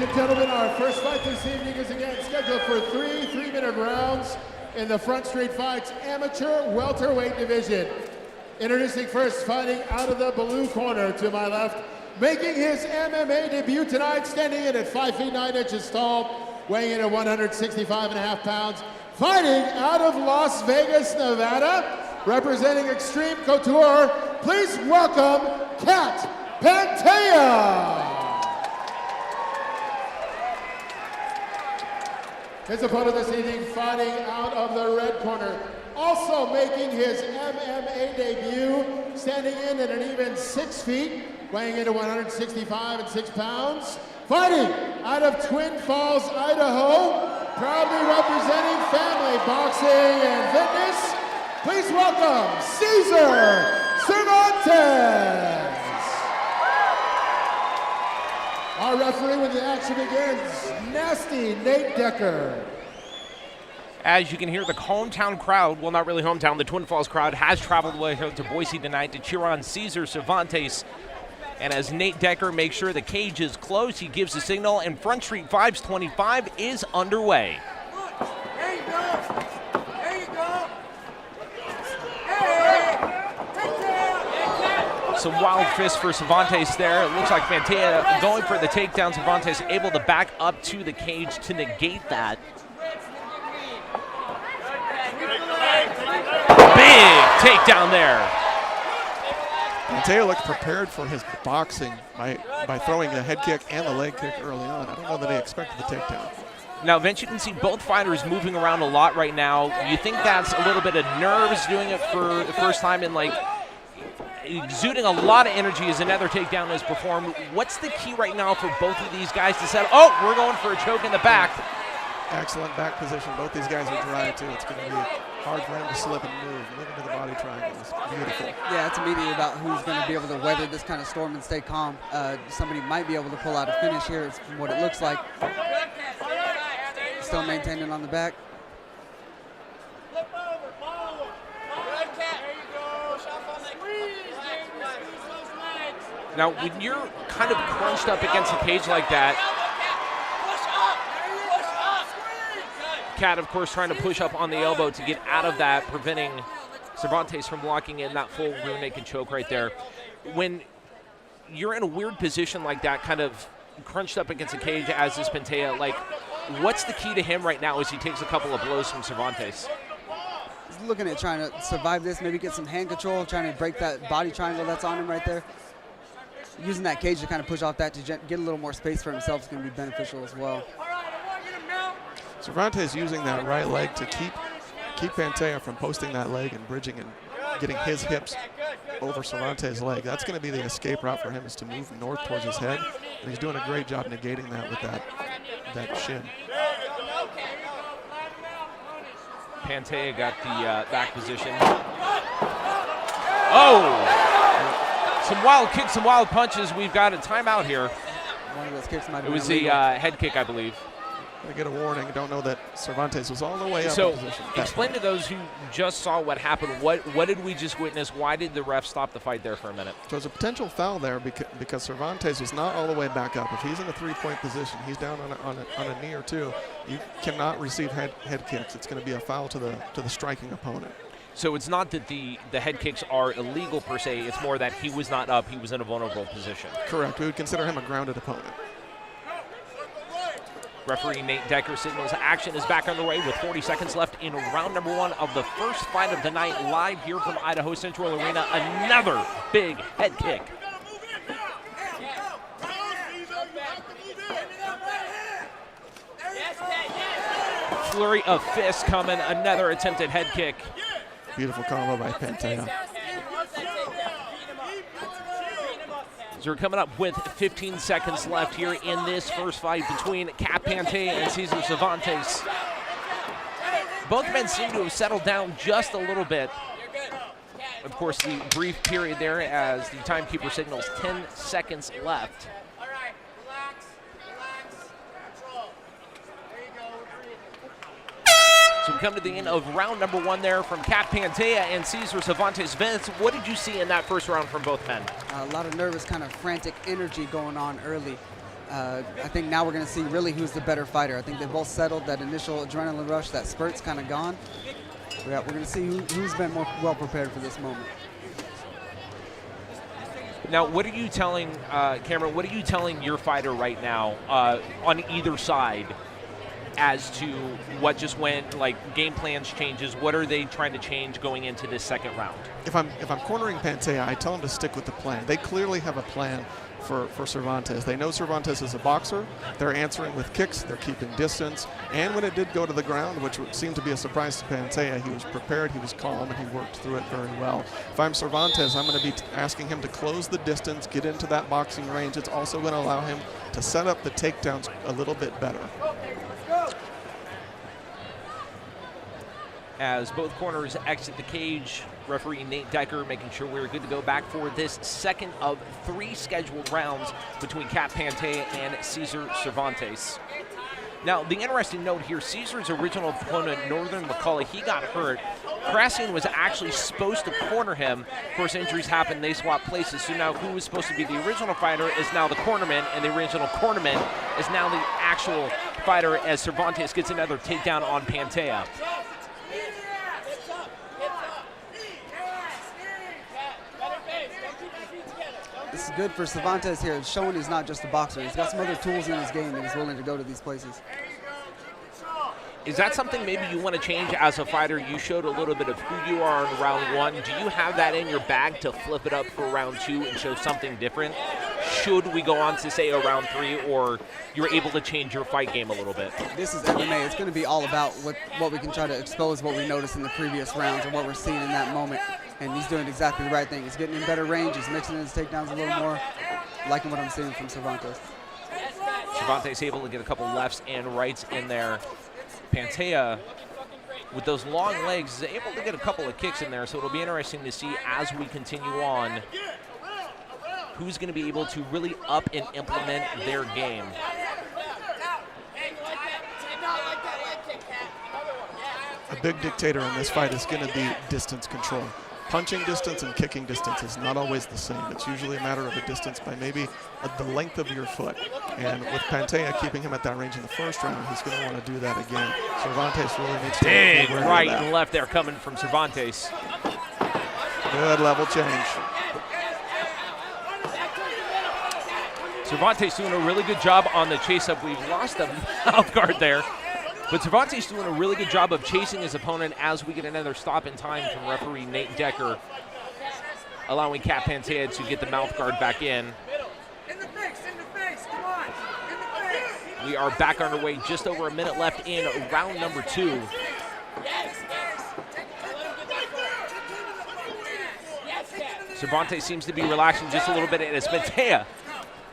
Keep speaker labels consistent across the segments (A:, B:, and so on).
A: and gentlemen, our first fight this evening is again scheduled for three 3-minute rounds in the Front Street Fights Amateur Welterweight Division. Introducing first, fighting out of the blue corner to my left, making his MMA debut tonight, standing in at 5 feet 9 inches tall, weighing in at 165.5 pounds, fighting out of Las Vegas, Nevada, representing Extreme Couture, please welcome Cat Pantea. His opponent this evening, fighting out of the red corner, also making his MMA debut, standing in at an even 6 feet, weighing in at 165.6 pounds, fighting out of Twin Falls, Idaho, proudly representing family boxing and fitness, please welcome Cesar Cervantes. Our referee when the action begins, Nasty Nate Decker.
B: As you can hear, the hometown crowd, well, not really hometown, the Twin Falls crowd has traveled away to Boise tonight to cheer on Cesar Cervantes. And as Nate Decker makes sure the cage is closed, he gives the signal, and Front Street Vibes 25 is underway.
C: There you go. There you go.
B: Some wild fists for Cervantes there. It looks like Pantea going for the takedown. Cervantes able to back up to the cage to negate that. Big takedown there.
D: Pantea looked prepared for his boxing by throwing the head kick and the leg kick early on. I don't know that he expected the takedown.
B: Now, Vince, you can see both fighters moving around a lot right now. You think that's a little bit of nerves doing it for the first time and like exuding a lot of energy as another takedown is performed. What's the key right now for both of these guys to set? Oh, we're going for a choke in the back.
D: Excellent back position. Both these guys are dry too. It's going to be hard for him to slip and move. Look into the body triangle. It's beautiful.
E: Yeah, it's immediately about who's going to be able to weather this kind of storm and stay calm. Somebody might be able to pull out a finish here. It's from what it looks like. Still maintaining on the back.
B: Now, when you're kind of crunched up against a cage like that, Cat, of course, trying to push up on the elbow to get out of that, preventing Cervantes from locking in that full rear naked choke right there. When you're in a weird position like that, kind of crunched up against a cage as is Pantea, like, what's the key to him right now as he takes a couple of blows from Cervantes?
E: He's looking at trying to survive this, maybe get some hand control, trying to break that body triangle that's on him right there. Using that cage to kind of push off that to get a little more space for himself is going to be beneficial as well.
D: Cervantes using that right leg to keep Pantea from posting that leg and bridging and getting his hips over Cervantes' leg. That's going to be the escape route for him, is to move north towards his head. And he's doing a great job negating that with that shin.
B: Pantea got the back position. Oh! Some wild kicks, some wild punches. We've got a timeout here.
E: One of those kicks might have
B: It was
E: been
B: a head kick, I believe.
D: I get a warning. Don't know that Cervantes was all the way up
B: So,
D: in position.
B: explain to those who just saw what happened. What did we just witness? Why did the ref stop the fight there for a minute?
D: So there's a potential foul there because Cervantes was not all the way back up. If he's in a three-point position, he's down on a knee or two, you cannot receive head kicks. It's going to be a foul to the striking opponent.
B: So it's not that the head kicks are illegal per se. It's more that he was not up. He was in a vulnerable position.
D: Correct. We would consider him a grounded opponent.
B: Referee Nate Decker signals action is back underway with 40 seconds left in round number 1 of the first fight of the night, live here from Idaho Central Arena. Another big head kick. Flurry of fists coming, another attempted head kick.
D: Beautiful combo by Pantea.
B: So we're coming up with 15 seconds left here in this first fight between Cat Pantea and Cesar Cervantes. Both men seem to have settled down just a little bit. Of course, the brief period there as the timekeeper signals 10 seconds left. So we come to the end of round number 1 there from Cat Pantea and Cesar Cervantes. Vince, what did you see in that first round from both men?
E: A lot of nervous, kind of frantic energy going on early. I think now we're going to see really who's the better fighter. I think they both settled. That initial adrenaline rush, that spurt's kind of gone. We're going to see who's been more well prepared for this moment.
B: Now, what are you telling, Cameron, what are you telling your fighter right now on either side as to what just went, like game plans changes? What are they trying to change going into this second round?
D: If I'm cornering Pantea, I tell him to stick with the plan. They clearly have a plan for Cervantes. They know Cervantes is a boxer. They're answering with kicks. They're keeping distance. And when it did go to the ground, which seemed to be a surprise to Pantea, he was prepared, he was calm, and he worked through it very well. If I'm Cervantes, I'm going to be asking him to close the distance, get into that boxing range. It's also going to allow him to set up the takedowns a little bit better.
B: As both corners exit the cage, referee Nate Decker making sure we're good to go back for this second of 3 scheduled rounds between Cat Pantea and Cesar Cervantes. Now, the interesting note here, Cesar's original opponent, Northern McCullough, he got hurt. Krasian was actually supposed to corner him. Of course, injuries happened, they swapped places. So now who was supposed to be the original fighter is now the cornerman, and the original cornerman is now the actual fighter as Cervantes gets another takedown on Pantea.
E: This is good for Cervantes here. It's showing he's not just a boxer. He's got some other tools in his game, and he's willing to go to these places.
B: Is that something maybe you want to change as a fighter? You showed a little bit of who you are in round 1. Do you have that in your bag to flip it up for round 2 and show something different? Should we go on to say a round 3, or you're able to change your fight game a little bit?
E: This is MMA. It's going to be all about what we can try to expose, what we noticed in the previous rounds, and what we're seeing in that moment. And he's doing exactly the right thing. He's getting in better range. He's mixing in his takedowns a little more. Liking what I'm seeing from Cervantes.
B: Cervantes able to get a couple lefts and rights in there. Pantea, with those long legs, is able to get a couple of kicks in there. So it'll be interesting to see as we continue on who's going to be able to really up and implement their game.
D: A big dictator in this fight is going to be distance control. Punching distance and kicking distance is not always the same. It's usually a matter of a distance by maybe the length of your foot. And with Pantea keeping him at that range in the first round, he's going to want to do that again. Cervantes really needs to
B: big right and left there coming from Cervantes.
D: Good level change.
B: Cervantes doing a really good job on the chase-up. We've lost a mouth guard there. But Cervantes doing a really good job of chasing his opponent as we get another stop in time from referee Nate Decker, allowing Cat Pantea to get the mouth guard back in.
C: In the face, come on. In the face.
B: We are back underway, just over a minute left in round number 2. Cervantes seems to be relaxing just a little bit as Pantea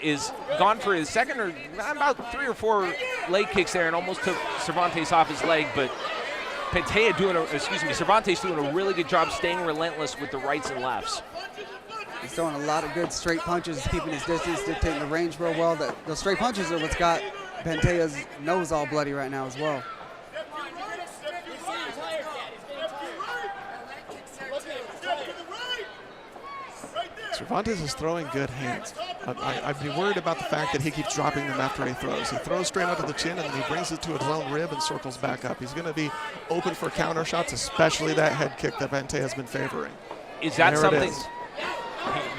B: is gone for his second or about 3 or 4 leg kicks there and almost took Cervantes off his leg, but Cervantes doing a really good job staying relentless with the rights and lefts.
E: He's throwing a lot of good straight punches, keeping his distance, dictating the range real well. Those straight punches are what's got Pantea's nose all bloody right now as well.
D: Cervantes is throwing good hands. I'd be worried about the fact that he keeps dropping them after he throws. He throws straight out of the chin, and then he brings it to his own rib and circles back up. He's going to be open for counter shots, especially that head kick that Pantea has been favoring.
B: Is that something?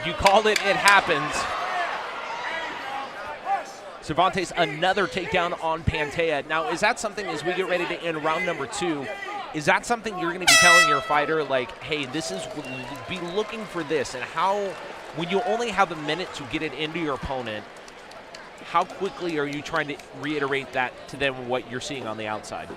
B: You called it, it happens. Cervantes, another takedown on Pantea. Now, is that something as we get ready to end round number 2, is that something you're going to be telling your fighter, like, hey, this is, be looking for this, and how, when you only have a minute to get it into your opponent, how quickly are you trying to reiterate that to them what you're seeing on the outside?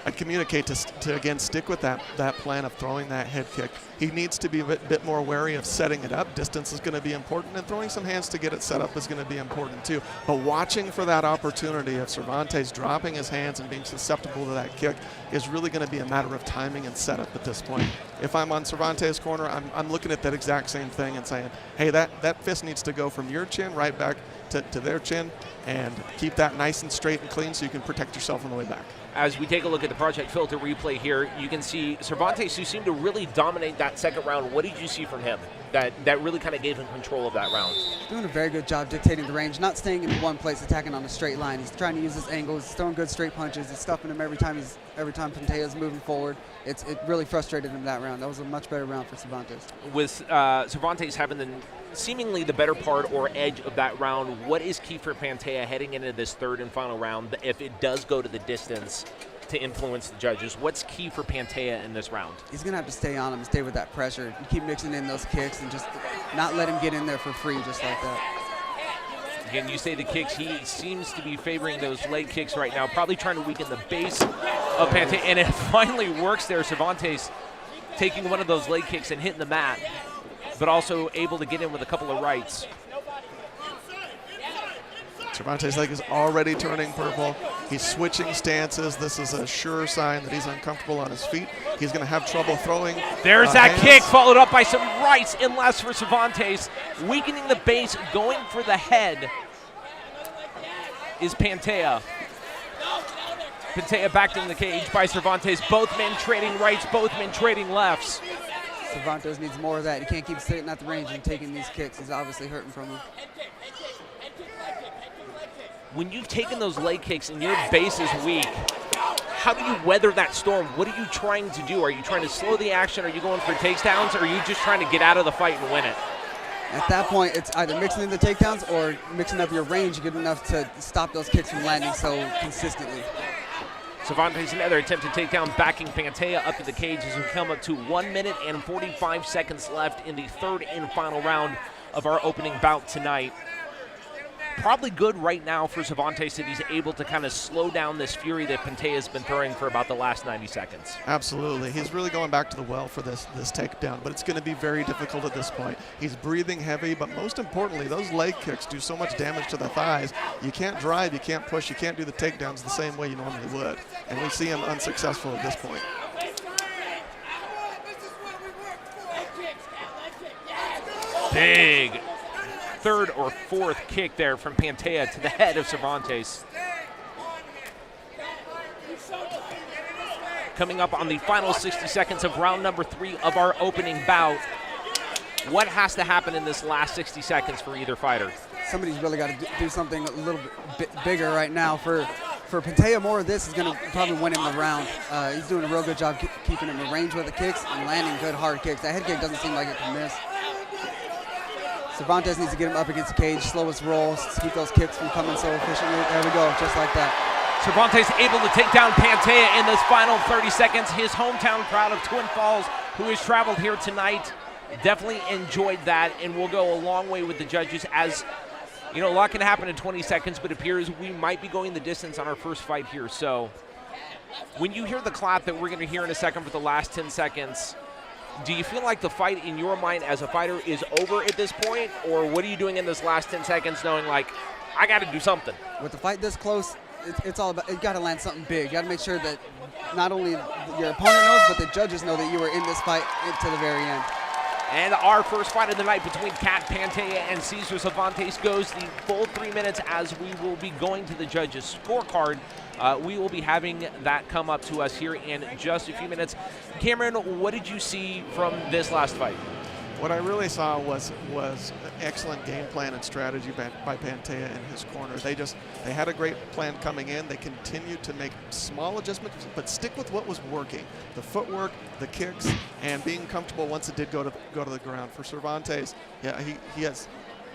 D: I'd communicate to again, stick with that plan of throwing that head kick. He needs to be a bit more wary of setting it up. Distance is going to be important, and throwing some hands to get it set up is going to be important too. But watching for that opportunity of Cervantes dropping his hands and being susceptible to that kick is really going to be a matter of timing and setup at this point. If I'm on Cervantes' corner, I'm looking at that exact same thing and saying, hey, that fist needs to go from your chin right back to their chin, and keep that nice and straight and clean so you can protect yourself on the way back.
B: As we take a look at the Project Filter replay here, you can see Cervantes, who seemed to really dominate that second round. What did you see from him? that really kind of gave him control of that round.
E: Doing a very good job dictating the range, not staying in one place, attacking on a straight line. He's trying to use his angles, he's throwing good straight punches, he's stuffing him every time Pantea's moving forward. It really frustrated him that round. That was a much better round for Cervantes.
B: With Cervantes having seemingly the better part or edge of that round, what is key for Pantea heading into this third and final round if it does go to the distance to influence the judges? What's key for Pantea in this round?
E: He's going to have to stay on him and stay with that pressure. You keep mixing in those kicks and just not let him get in there for free just like that.
B: Again, you say the kicks. He seems to be favoring those leg kicks right now, probably trying to weaken the base of Pantea, and it finally works there. Cervantes taking one of those leg kicks and hitting the mat, but also able to get in with a couple of rights.
D: Cervantes' leg is already turning purple. He's switching stances. This is a sure sign that he's uncomfortable on his feet. He's going to have trouble throwing.
B: There's that
D: hands.
B: kick followed up by some rights in less for Cervantes. Weakening the base, going for the head is Pantea. Pantea backed in the cage by Cervantes. Both men trading rights, both men trading lefts.
E: Cervantes needs more of that. He can't keep sitting at the range and taking these kicks. He's obviously hurting from them.
B: When you've taken those leg kicks and your base is weak, how do you weather that storm? What are you trying to do? Are you trying to slow the action? Are you going for takedowns? Or are you just trying to get out of the fight and win it?
E: At that point, it's either mixing in the takedowns or mixing up your range good enough to stop those kicks from landing so consistently.
B: Cervantes another attempted takedown, backing Pantea up to the cage as we come up to 1 minute and 45 seconds left in the third and final round of our opening bout tonight. Probably good right now for Cervantes that he's able to kind of slow down this fury that Pantea's been throwing for about the last 90 seconds.
D: Absolutely. He's really going back to the well for this takedown, but it's going to be very difficult at this point. He's breathing heavy, but most importantly, those leg kicks do so much damage to the thighs. You can't drive, you can't push, you can't do the takedowns the same way you normally would. And we see him unsuccessful at this point.
B: Big third or fourth kick there from Pantea to the head of Cervantes. Coming up on the final 60 seconds of round number 3 of our opening bout. What has to happen in this last 60 seconds for either fighter?
E: Somebody's really got to do something a little bit bigger right now. For Pantea, more of this is going to probably win him the round. He's doing a real good job keeping him in range with the kicks and landing good hard kicks. That head kick doesn't seem like it can miss. Cervantes needs to get him up against the cage, slow his roll, keep those kicks from coming so efficiently. There we go, just like that.
B: Cervantes able to take down Pantea in this final 30 seconds. His hometown crowd of Twin Falls, who has traveled here tonight, definitely enjoyed that and will go a long way with the judges. As you know, a lot can happen in 20 seconds, but it appears we might be going the distance on our first fight here. So when you hear the clap that we're going to hear in a second for the last 10 seconds, do you feel like the fight in your mind as a fighter is over at this point? Or what are you doing in this last 10 seconds knowing like, I got to do something?
E: With the fight this close, it's all about, you got to land something big. You got to make sure that not only your opponent knows, but the judges know that you were in this fight to the very end.
B: And our first fight of the night between Cat Pantea and Cesar Cervantes goes the full 3 minutes as we will be going to the judges' scorecard. We will be having that come up to us here in just a few minutes. Cameron, what did you see from this last fight?
D: What I really saw was excellent game plan and strategy by Pantea in his corner. They had a great plan coming in. They continued to make small adjustments, but stick with what was working: the footwork, the kicks, and being comfortable once it did go to the ground. For Cervantes, yeah, he has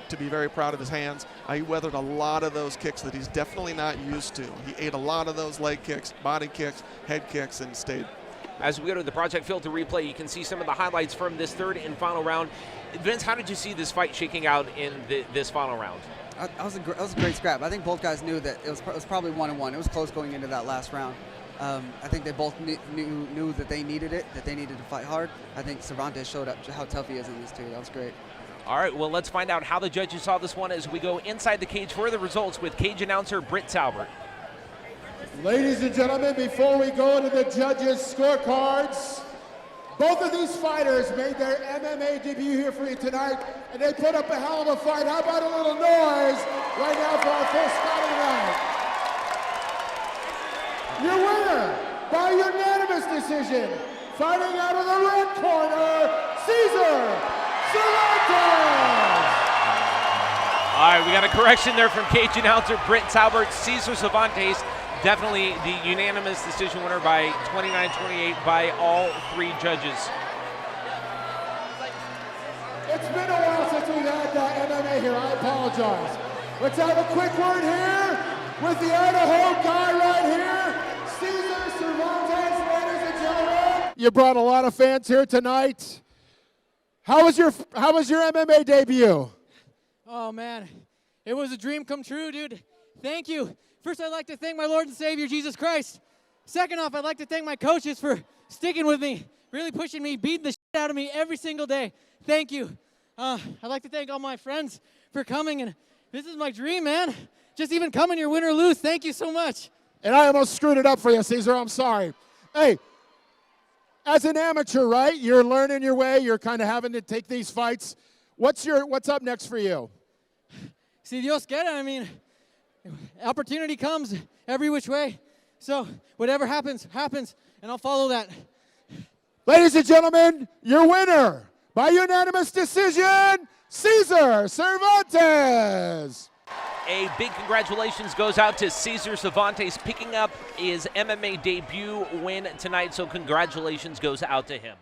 D: to be very proud of his hands. He weathered a lot of those kicks that he's definitely not used to. He ate a lot of those leg kicks, body kicks, head kicks, and stayed.
B: As we go to the Project Filter replay, you can see some of the highlights from this third and final round. Vince, how did you see this fight shaking out in this final round?
E: That was a great scrap. I think both guys knew that it was probably 1-1. It was close going into that last round. I think they both knew that they needed it, that they needed to fight hard. I think Cervantes showed up how tough he is in this too. That was great.
B: All right, well, let's find out how the judges saw this one as we go inside the cage for the results with cage announcer Britt Talbert.
A: Ladies and gentlemen, before we go into the judges' scorecards, both of these fighters made their MMA debut here for you tonight, and they put up a hell of a fight. How about a little noise right now for our first fight of the night? Your winner, by unanimous decision, fighting out of the red corner, Cesar Cervantes!
B: All right, we got a correction there from cage announcer Britt Talbert. Cesar Cervantes, definitely the unanimous decision winner by 29-28 by all three judges.
A: It's been a while since we've had MMA here. I apologize. Let's have a quick word here with the Idaho guy right here, Cesar Cervantes, ladies and gentlemen. You brought a lot of fans here tonight. How was your MMA debut?
F: Oh, man. It was a dream come true, dude. Thank you. First, I'd like to thank my Lord and Savior, Jesus Christ. Second off, I'd like to thank my coaches for sticking with me, really pushing me, beating the shit out of me every single day. Thank you. I'd like to thank all my friends for coming, and this is my dream, man. Just even coming here, win or lose. Thank you so much.
A: And I almost screwed it up for you, Cesar. I'm sorry. Hey, as an amateur, right? You're learning your way. You're kind of having to take these fights. What's up next for you?
F: Si Dios quiere, I mean, opportunity comes every which way. So whatever happens, happens, and I'll follow that.
A: Ladies and gentlemen, your winner by unanimous decision, Cesar Cervantes.
B: A big congratulations goes out to Cesar Cervantes picking up his MMA debut win tonight, so congratulations goes out to him.